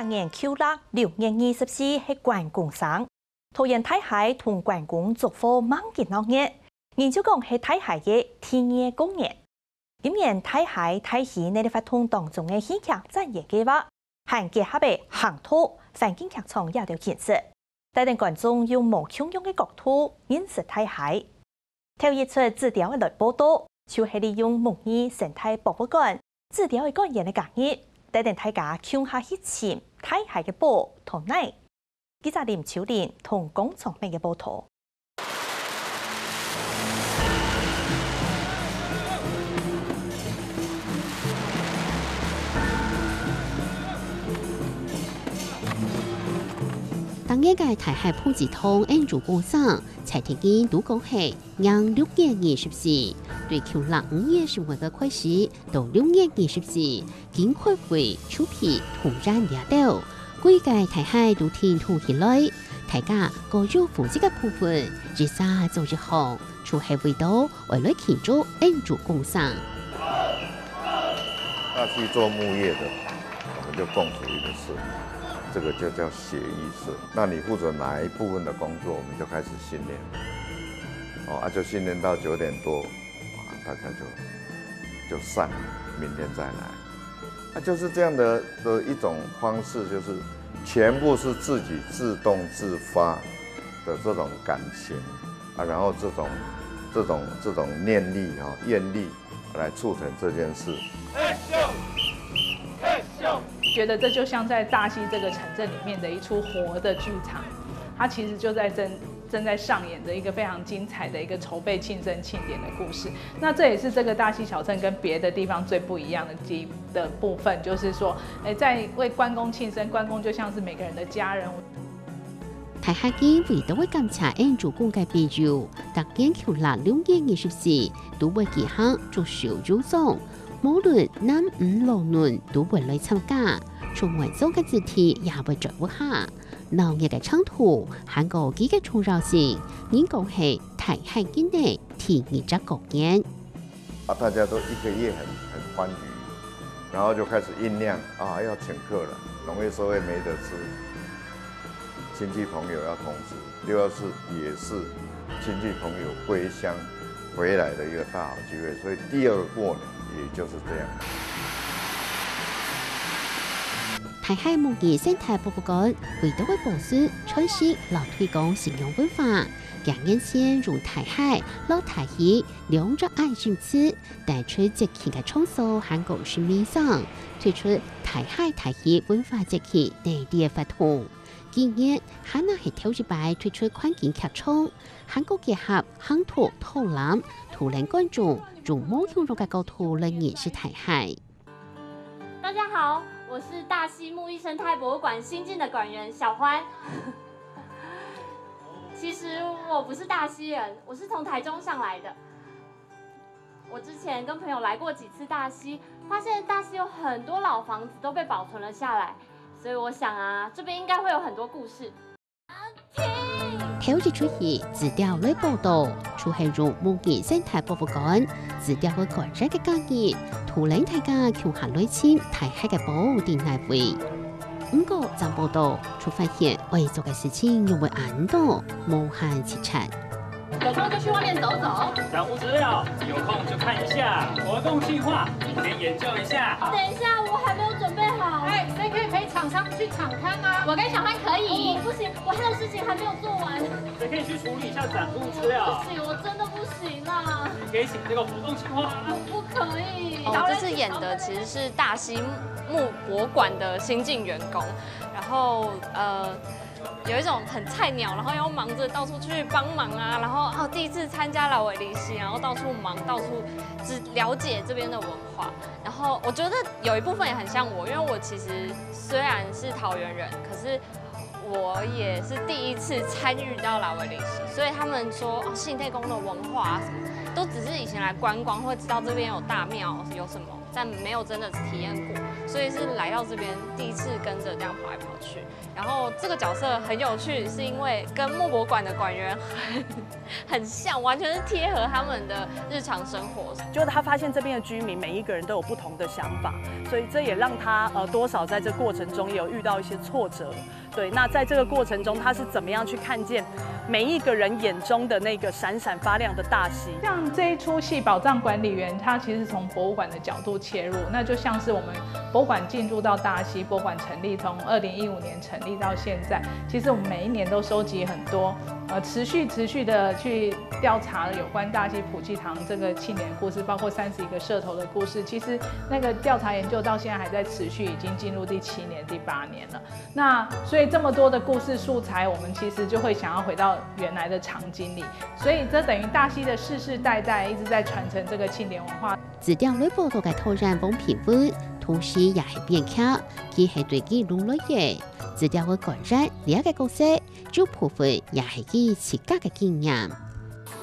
今年9月6月24日係關公生，桃園大海同關公祝福萬幾多年，研究講係大海嘅天爺公園。今年大海大戲呢啲發通當中嘅戲劇展演計劃，還結合嘅行圖、環境劇場有條建設，帶領觀眾用無窮用嘅角度認識大海。頭一出指調嘅來報道，就係利用模擬生態博物館指調嘅講演嘅講義，帶領大家向下去潛大海嘅寶同奶。記者林秋蓮同龔崇明嘅報道。當日嘅大海普及通援助工商蔡天堅都講係讓6月24對9月5月15嘅開始到6月24經開會出皮同然掠到，規個大海都填土起來，大家各有負責嘅部分，日沙做一項，除係為到為來慶祝援助工商。大溪做牧業的，我們就共處一個社。這個就叫協議社。那你負責哪一部分的工作，我們就開始訓練。就訓練到9點多，大家就散，明天再來。就是這樣的一種方式，就是全部是自己自動自發的這種感情然後這種念力願力來促成這件事。覺得這就像在大溪這個城鎮裡面的一出活的劇場，它其實就在正在上演着一個非常精彩的一個籌備慶生慶典的故事。那這也是這個大溪小鎮跟別的地方最不一樣的部分，就是說，在為關公慶生，關公就像是每個人的家人。大海基為到會感謝援助工嘅朋友，特見9月6月24都會舉行祝壽遊蹤。無論男女老嫩都會來參加，從外州嘅肢體也會在屋下。鬧熱嘅長途，韓國幾個重要性，應講係大海經濟第一隻公園。大家都一個月很歡愉，然後就開始醞釀要請客了，農業社會沒得吃，親戚朋友要通知。6月4也是親戚朋友歸鄉回來的一個大好機會，所以第二個過年也就是這樣。大海模擬生態博物館為到嘅保存、傳承、來推廣信仰文化，讓人先用大海、老大溪兩種愛情詞，帶出節慶嘅創作韓國市面上，推出大海大溪文化節慶內地嘅活動。今年韓國係頭一擺推出環境劇場，韓國結合鄉土討論，討論觀眾用冇用到嘅角度來認識大海。大家好，我是大溪木藝生態博物館新進的館員小歡。其實我不是大溪人，我是從台中上來的。我之前跟朋友來過幾次大溪，發現大溪有很多老房子都被保存了下來，所以我想這邊應該會有很多故事。頭一出戲指調來報導，就係用模擬生態博物館指調嘅個人嘅講義，圖令大家向下來簽大海嘅寶定來回。不過就報導，就發現為做嘅事情又會很多，無限切切。有空就去外面走走，招呼資料，有空就看一下活動計劃，可以研究一下。等一下，我還沒有準備好。誰可以陪廠商去場勘啊？我跟小歡可以。不行，我還有事情還沒有做完。誰可以去處理一下展布資料？不行，我真的不行啦。你可以請這個活動計劃。我不可以。這次演的其實是大溪木博館的新進員工，然後有一種很菜鳥，然後要忙着到處去幫忙然後第一次參加老圍離溪，然後到處忙，到處只了解這邊的文化。然後我覺得有一部分也很像我，因為我其實雖然是桃園人，可是我也是第一次參與到老圍離溪，所以他們說信太宮的文化什麼，都只是以前來觀光會知道這邊有大廟有什麼，但沒有真的體驗過。所以是来到这边第一次跟着这样跑来跑去。然后这个角色很有趣，是因为跟木博馆的馆员很像，完全是贴合他们的日常生活。就是他发现这边的居民每一个人都有不同的想法，所以这也让他多少在这过程中也有遇到一些挫折。对，那在这个过程中，他是怎么样去看见每一个人眼中的那个闪闪发亮的大溪？像这一出戏《宝藏管理员》，它其实从博物馆的角度切入，那就像是我们博物馆进入到大溪，博物馆成立从2015年成立到现在，其实我们每一年都收集很多，持续的去调查有关大溪普济堂这个庆典故事，包括31个社头的故事。其实那个调查研究到现在还在持续，已经进入第7年、第8年了。那所以这么多的故事素材，我们其实就会想要回到原来的场景里。所以这等于大溪的世世代代一直在传承这个庆典文化。自调内部都嘅拓展风评分，同时也係變強，佢係對佢努力嘅。自調嘅感染呢個角色，就部分也係佢自家嘅經驗。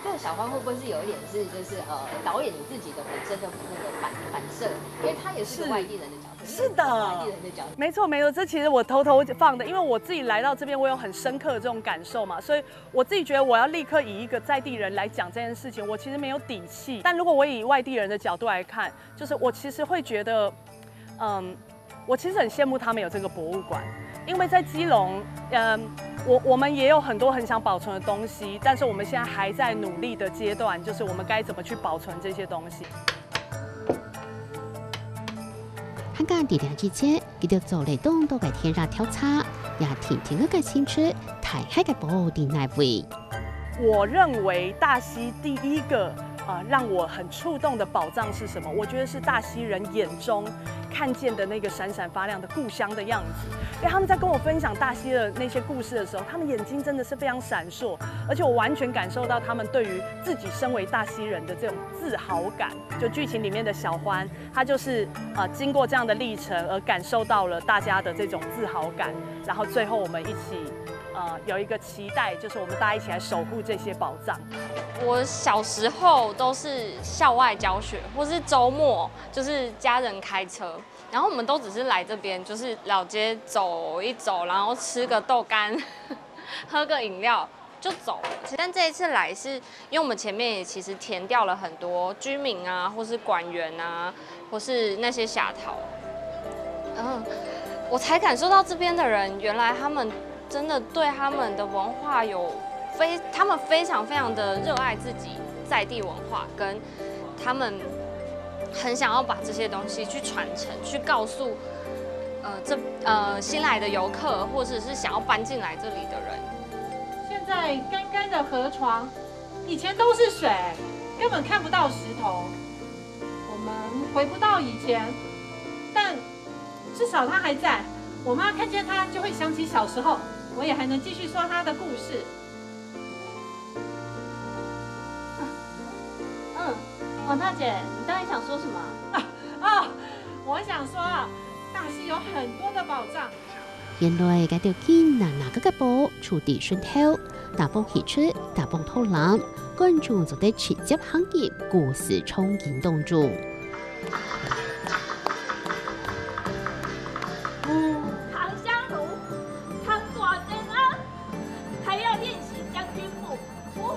這個小花會不會是有一點是就是導演你自己的本身的那個反射，因為他也是個外地人的角色。是的，外地人的角色。没错没错，这其实我偷偷放的，因为我自己来到这边，我有很深刻的这种感受嘛，所以我自己觉得我要立刻以一个在地人来讲这件事情，我其实没有底气。但如果我以外地人的角度来看，就是我其实会觉得，我其实很羡慕他们有这个博物馆，因为在基隆，我们也有很多很想保存的东西，但是我们现在还在努力的阶段，就是我们该怎么去保存这些东西。香港地量之前，佢哋做嚟東都嘅天然調查，也甜甜嘅清楚大溪嘅保護地內位。我认为大溪第一个让我很触动的宝藏是什么？我觉得是大溪人眼中看见的那个闪闪发亮的故乡的样子。因为他们在跟我分享大溪的那些故事的时候，他们眼睛真的是非常闪烁，而且我完全感受到他们对于自己身为大溪人的这种自豪感。就剧情里面的小欢，他就是经过这样的历程而感受到了大家的这种自豪感，然后最后我们一起有一个期待，就是我们大家一起来守护这些宝藏。我小时候都是校外教学，或是周末就是家人开车，然后我们都只是来这边，就是老街走一走，然后吃个豆干，喝个饮料就走了。但这一次来是因为我们前面也其实填掉了很多居民啊，或是馆员啊，或是那些霞桃，我才感受到这边的人原来他们真的对他们的文化他们非常非常的热爱自己在地文化，跟他们很想要把这些东西去传承，去告诉新来的游客，或者是想要搬进来这里的人。现在干干的河床，以前都是水，根本看不到石头。我们回不到以前，但至少它还在。我妈看见它就会想起小时候，我也还能继续说它的故事。王大姐，你到底想说什么？我想说大溪有很多的宝藏。原來嘅條件哪個嘅寶處地順透，大幫起出，大幫偷懶，觀眾就得直接行入故事衝擊當中。唐香炉、唐寡人啊，还要练习将军府，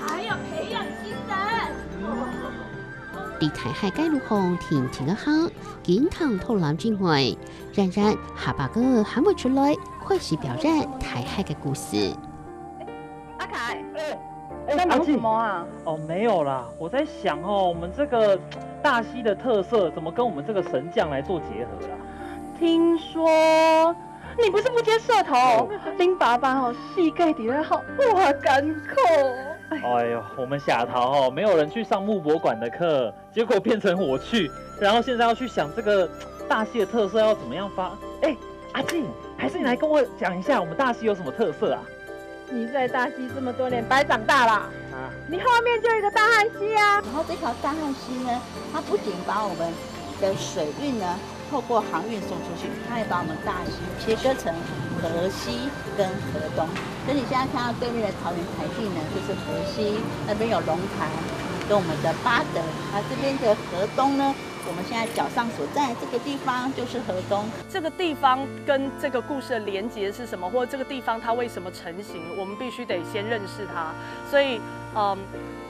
还要培养新人。離台海街路巷甜甜嘅坑，見堂偷懶之外，然下巴哥喊不出來，開始表演台海嘅故事。阿凱，在忙什麼啊？没有啦，我在想我们这个大溪的特色怎么跟我们这个神将来做结合啦？聽說你不是不接社頭，恁爸爸膝蓋底下哇艱苦。哎呦，我们霞桃没有人去上木博馆的课，结果变成我去，然后现在要去想这个大溪的特色要怎么样发。阿静，还是你来跟我讲一下我们大溪有什么特色啊？你在大溪这么多年，白长大啦！你后面就有一个大汉溪啊。然后这条大汉溪呢，它不仅把我们的水运呢透过航运送出去，它也把我们大溪切割成河西跟河东。所以你现在看到对面的桃园台地呢，就是河西，那边有龙潭跟我们的八德，这边的河东呢我们现在脚上所在这个地方就是河东。这个地方跟这个故事的连结是什么，或者这个地方它为什么成型，我们必须得先认识它。所以，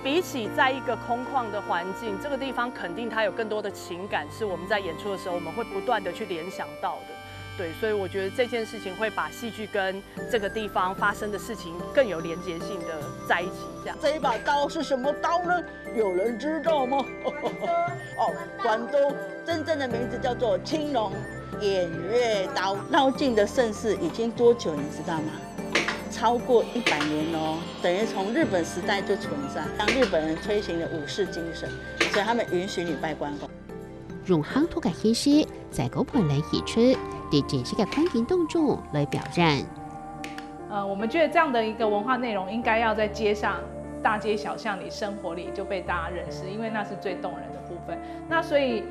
比起在一个空旷的环境，这个地方肯定它有更多的情感，是我们在演出的时候我们会不断的去联想到的。对，所以我觉得这件事情会把戏剧跟这个地方发生的事情更有连结性的在一起。这一把刀是什么刀呢？有人知道吗？哦，管州真正的名字叫做青龙偃月刀。绕境的盛世已经多久，你知道吗？超过100年哦，等于从日本时代就存在，让日本人推行了武士精神，所以他们允许你拜关公。用乡土嘅形式，在嗰盤嚟演出，對正式嘅環境當中來表現。我們覺得這樣的一個文化內容，應該要在街上、大街小巷裡、生活裡就被大家認識，因為那是最動人的部分。那所以，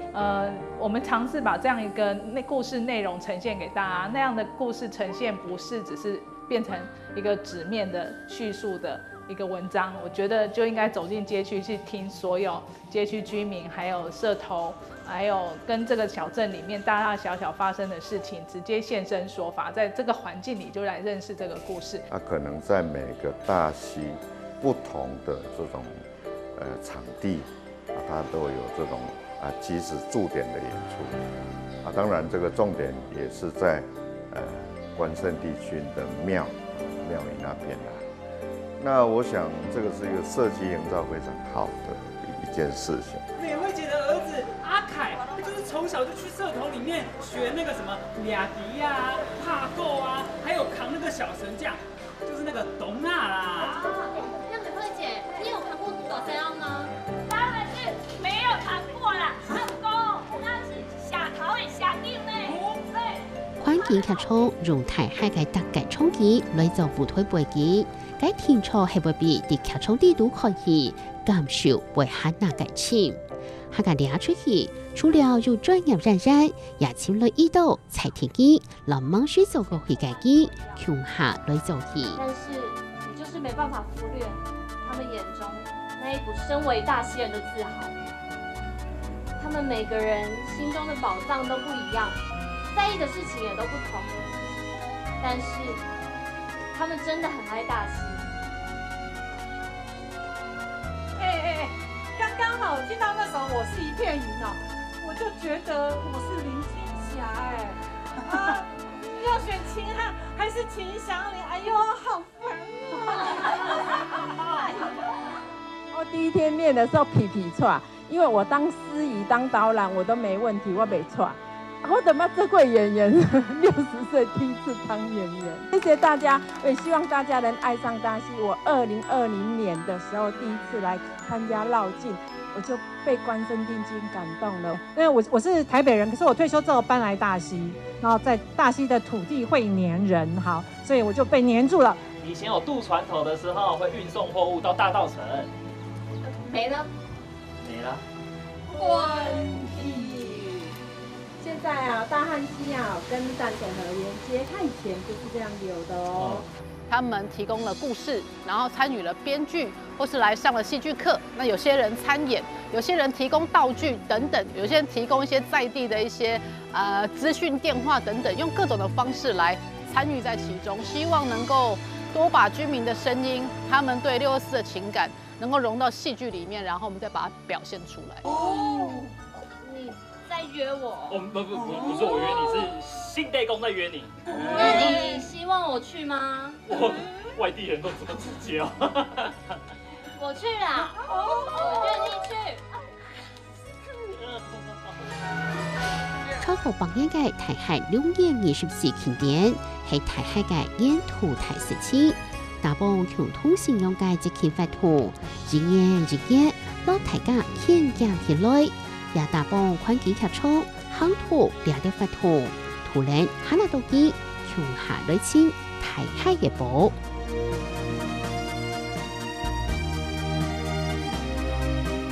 我們嘗試把這樣一個故事內容呈現給大家，那樣的故事呈現不是只是變成一個紙面的敘述的一個文章，我覺得就應該走進街區去聽所有街區居民，還有社頭，還有跟這個小鎮裡面大大小小發生的事情，直接現身說法，在這個環境裡就來認識這個故事。可能在每個大溪不同的這種場地它都有這種即時駐點的演出當然這個重點也是在關聖帝君的廟宇那邊那我想這個是一個設計營造非常好的一件事情。美惠姐的兒子阿凱，就是從小就去社頭裡面學那個什麼倆笛啊、帕夠啊，還有扛那個小神將，就是那個董娜啦。那美惠姐，你有扛過小神將嗎？當然是沒有扛過啦，阿公，那是下頭的下定呢。環境劇場用台海嘅特技衝擊來做舞台背景，該天初係會比啲劇場地都可以感受為很難嘅情。客家倆出去，除了有專業人士，也請來一道採天機，讓忙水做個會計機，窮下來做戲。但是你就是沒辦法忽略他們眼中那一股身為大溪人的自豪。他們每個人心中的寶藏都不一樣。在意的事情也都不同，但是他們真的很愛大溪。剛剛好聽到那首《我是一片雲》哦，我就覺得我是林青霞要選秦漢還是秦祥林？哎呦，好煩我第一天練的時候皮喘，因為我當司儀當導覽我都沒問題，我沒喘。我怎麼這位演員60歲第一次當演員？謝謝大家，我也希望大家能愛上大溪。我2020年的時候第一次來參加繞境，我就被關聖帝君感動了。因為我是台北人，可是我退休之後搬來大溪，然後在大溪的土地會黏人，好，所以我就被黏住了。以前有渡船頭的時候，會運送貨物到大稻埕，沒了，沒了，關閉。現在啊，大漢溪啊跟淡水河連接，它以前不是這樣流的哦。他們提供了故事，然後參與了編劇，或是來上了戲劇課。那有些人參演，有些人提供道具等等，有些人提供一些在地的一些資訊電話等等，用各種的方式來參與在其中，希望能夠多把居民的聲音，他們對624的情感，能夠融到戲劇裡面，然後我們再把它表現出來。哦，你在約我？不是我約你，是信代公在約你。那你希望我去嗎？外地人都這麼直接哦。我去啦，我願意去。超過百年嘅台海6年24慶典，係台海嘅沿途大事情。大幫共同信仰嘅一件法圖，一年，攞大家獻鏡起來，也大幫環境劇場夯土掠了法圖，突然哈那多啲窮下來清台海嘅寶。